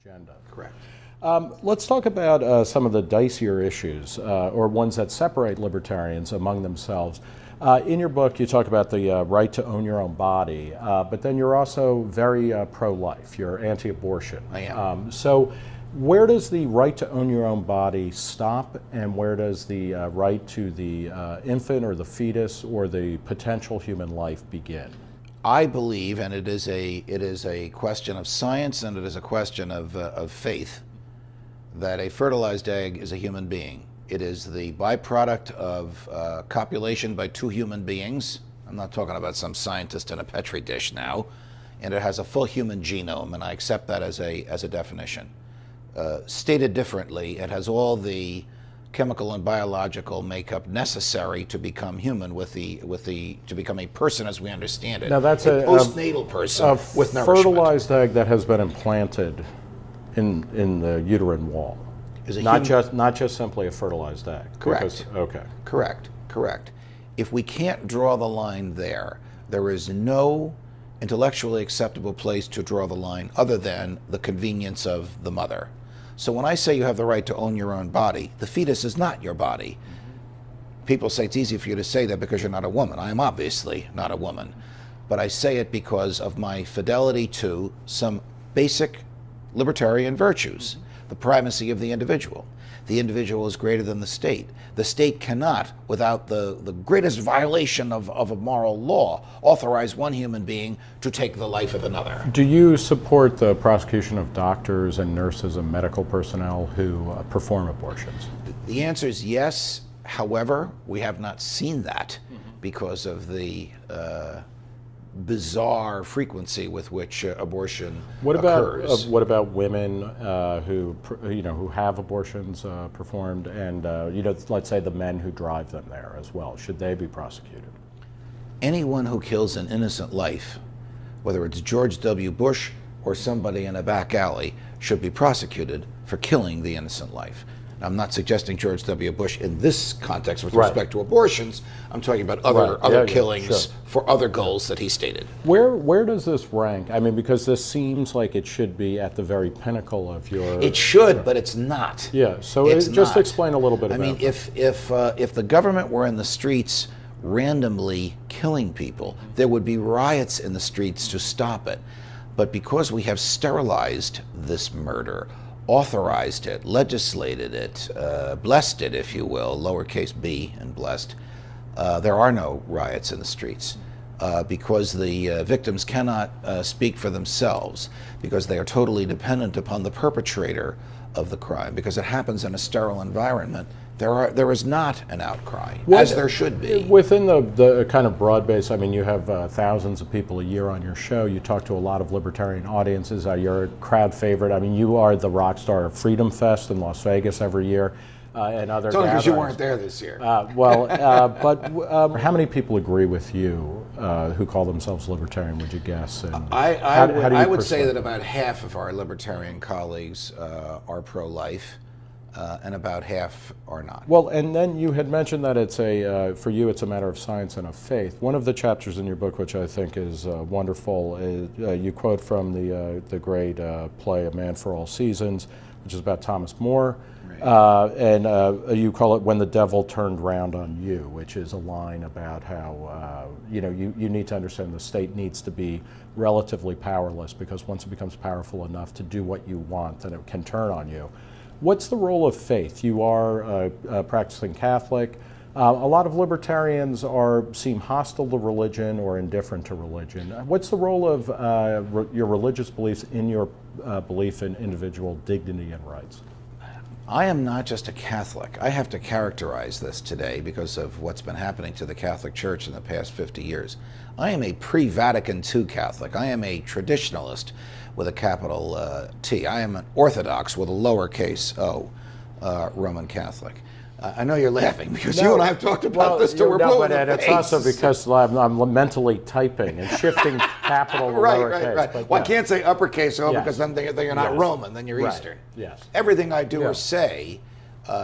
agenda. Correct. Let's talk about some of the dicier issues, or ones that separate libertarians among themselves. In your book, you talk about the right to own your own body, but then you're also very pro-life. You're anti-abortion. I am. So where does the right to own your own body stop, and where does the right to the infant or the fetus or the potential human life begin? I believe, and it is a question of science and it is a question of faith, that a fertilized egg is a human being. It is the byproduct of copulation by two human beings. I'm not talking about some scientist in a petri dish now. And it has a full human genome, and I accept that as a definition. Stated differently, it has all the chemical and biological makeup necessary to become human, to become a person as we understand it. Now that's a postnatal person with nourishment. Fertilized egg that has been implanted in the uterine wall. Not just simply a fertilized egg. Correct. Okay. Correct. If we can't draw the line there is no intellectually acceptable place to draw the line other than the convenience of the mother. So when I say you have the right to own your own body, the fetus is not your body. People say it's easy for you to say that because you're not a woman. I am obviously not a woman. But I say it because of my fidelity to some basic libertarian virtues. The primacy of the individual. The individual is greater than the state. The state cannot, without the greatest violation of a moral law, authorize one human being to take the life of another. Do you support the prosecution of doctors and nurses and medical personnel who perform abortions? The answer is yes. However, we have not seen that because of the bizarre frequency with which abortion occurs. What about women who have abortions performed, and let's say the men who drive them there as well? Should they be prosecuted? Anyone who kills an innocent life, whether it's George W. Bush or somebody in a back alley, should be prosecuted for killing the innocent life. Now, I'm not suggesting George W. Bush in this context with respect to abortions. I'm talking about other killings for other goals that he stated. Where does this rank? I mean, because this seems like it should be at the very pinnacle of your... It should, but it's not. Yeah, so just explain a little bit about that. If the government were in the streets randomly killing people, there would be riots in the streets to stop it. But because we have sterilized this murder, authorized it, legislated it, blessed it, if you will, lowercase b and blessed, there are no riots in the streets because the victims cannot speak for themselves, because they are totally dependent upon the perpetrator of the crime, because it happens in a sterile environment. There is not an outcry, as there should be. Within the kind of broad base, I mean, you have thousands of people a year on your show. You talk to a lot of libertarian audiences. You're a crowd favorite. I mean, you are the rock star of Freedom Fest in Las Vegas every year, and other gatherings. It's only because you weren't there this year. But how many people agree with you who call themselves libertarian, would you guess? And I would say that about half of our libertarian colleagues are pro-life. And about half are not. Well, and then you had mentioned that it's for you, it's a matter of science and of faith. One of the chapters in your book, which I think is wonderful, is you quote from the great play A Man for All Seasons, which is about Thomas More, right. And you call it When the Devil Turned Round on You, which is a line about how you need to understand the state needs to be relatively powerless, because once it becomes powerful enough to do what you want, then it can turn on you. What's the role of faith? You are a practicing Catholic. A lot of libertarians seem hostile to religion or indifferent to religion. What's the role of your religious beliefs in your belief in individual dignity and rights? I am not just a Catholic. I have to characterize this today because of what's been happening to the Catholic Church in the past 50 years. I am a pre-Vatican II Catholic. I am a traditionalist with a capital T. I am an Orthodox with a lowercase o, Roman Catholic. I know you're laughing because you and I have talked about this till we're blue in the face. It's also because I'm mentally typing and shifting capital to lowercase. Right. But, well, I can't say uppercase O because then you're not Roman, then you're Eastern. Yes. Everything I do or say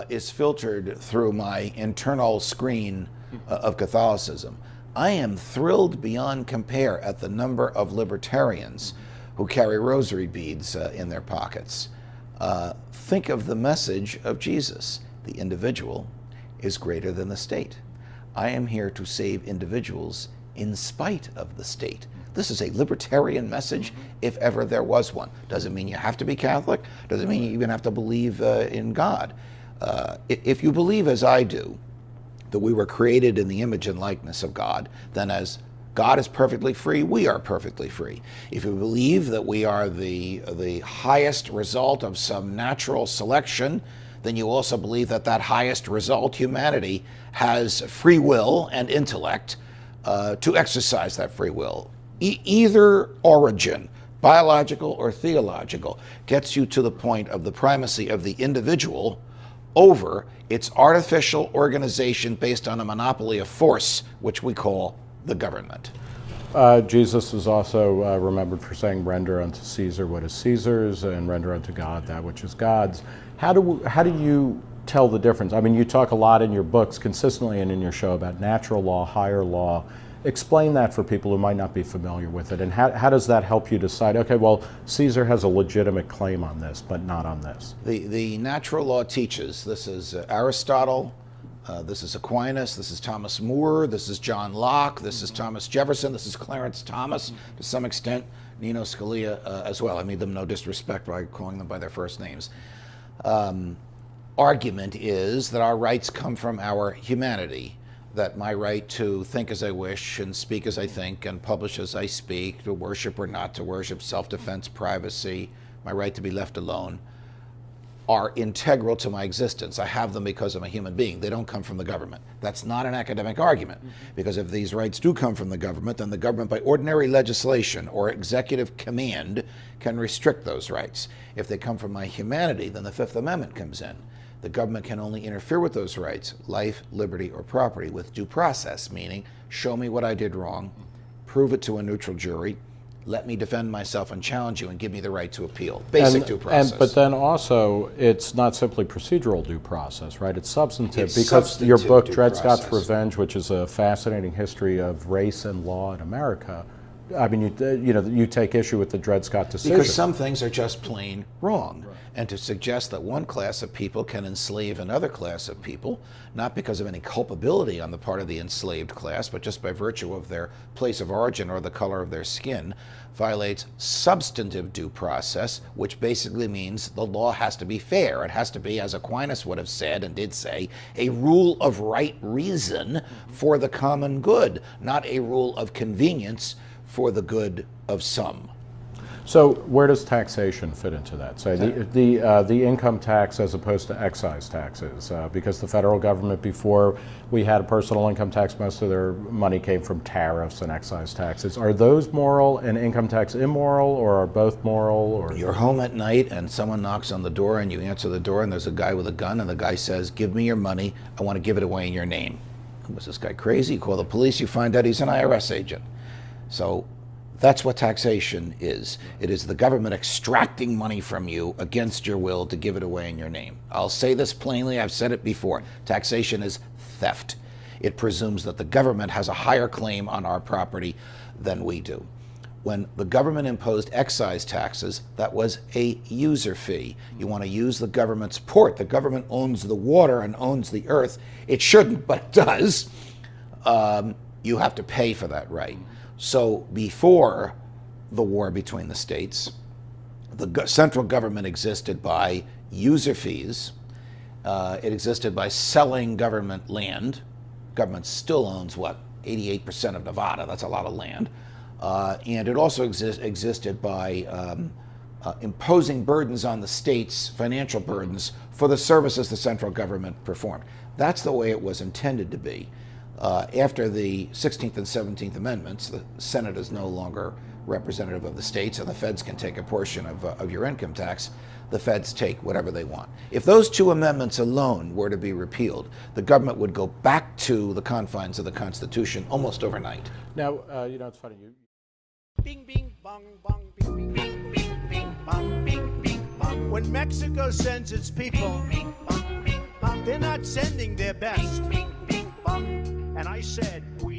is filtered through my internal screen of Catholicism. I am thrilled beyond compare at the number of libertarians who carry rosary beads in their pockets. Think of the message of Jesus. The individual is greater than the state. I am here to save individuals in spite of the state. This is a libertarian message, if ever there was one. Doesn't mean you have to be Catholic. Doesn't mean you even have to believe in God. If you believe, as I do, that we were created in the image and likeness of God, then as God is perfectly free, we are perfectly free. If you believe that we are the highest result of some natural selection, then you also believe that that highest result, humanity, has free will and intellect to exercise that free will. Either origin, biological or theological, gets you to the point of the primacy of the individual over its artificial organization based on a monopoly of force, which we call the government. Jesus is also remembered for saying, "Render unto Caesar what is Caesar's, and render unto God that which is God's." How do you tell the difference? I mean, you talk a lot in your books consistently and in your show about natural law, higher law. Explain that for people who might not be familiar with it, and how does that help you decide, okay, well, Caesar has a legitimate claim on this, but not on this? The natural law teaches, this is Aristotle, this is Aquinas, this is Thomas More, this is John Locke, this is Thomas Jefferson, this is Clarence Thomas, to some extent, Nino Scalia as well. I mean them no disrespect by calling them by their first names. Argument is that our rights come from our humanity, that my right to think as I wish and speak as I think and publish as I speak, to worship or not to worship, self-defense, privacy, my right to be left alone, are integral to my existence. I have them because I'm a human being. They don't come from the government. That's not an academic argument, because if these rights do come from the government, then the government by ordinary legislation or executive command can restrict those rights. If they come from my humanity, then the Fifth Amendment comes in. The government can only interfere with those rights, life, liberty, or property, with due process, meaning show me what I did wrong, prove it to a neutral jury, let me defend myself and challenge you, and give me the right to appeal. Basic due process. But then also, it's not simply procedural due process, right? It's substantive. It's because substantive your book, due Dred Scott's process. Revenge, which is a fascinating history of race and law in America, I mean, you take issue with the Dred Scott decision. Because some things are just plain wrong. Right. And to suggest that one class of people can enslave another class of people, not because of any culpability on the part of the enslaved class, but just by virtue of their place of origin or the color of their skin, violates substantive due process, which basically means the law has to be fair. It has to be, as Aquinas would have said and did say, a rule of right reason for the common good, not a rule of convenience for the good of some. So where does taxation fit into that? So the income tax as opposed to excise taxes, because the federal government, before we had a personal income tax, most of their money came from tariffs and excise taxes. Are those moral and income tax immoral, or are both moral? Or you're home at night and someone knocks on the door and you answer the door and there's a guy with a gun and the guy says, "Give me your money, I want to give it away in your name." Was this guy crazy? You call the police, you find out he's an IRS agent. So that's what taxation is. It is the government extracting money from you against your will to give it away in your name. I'll say this plainly, I've said it before. Taxation is theft. It presumes that the government has a higher claim on our property than we do. When the government imposed excise taxes, that was a user fee. You want to use the government's port. The government owns the water and owns the earth. It shouldn't, but it does. You have to pay for that right. So before the war between the states, the central government existed by user fees. It existed by selling government land. Government still owns, 88% of Nevada. That's a lot of land. And it also existed by imposing burdens on the states, financial burdens, for the services the central government performed. That's the way it was intended to be. After the 16th and 17th Amendments, the Senate is no longer representative of the states, and the feds can take a portion of your income tax. The feds take whatever they want. If those two amendments alone were to be repealed, the government would go back to the confines of the Constitution almost overnight. Now, it's funny. Bing, bing, bong, bong, bing, bing, bing, bing, bing, bong, bing, bing, bong. When Mexico sends its people, bing, bong, bing, bong, they're not sending their best. Bing, bing, bing, bong. And I said, we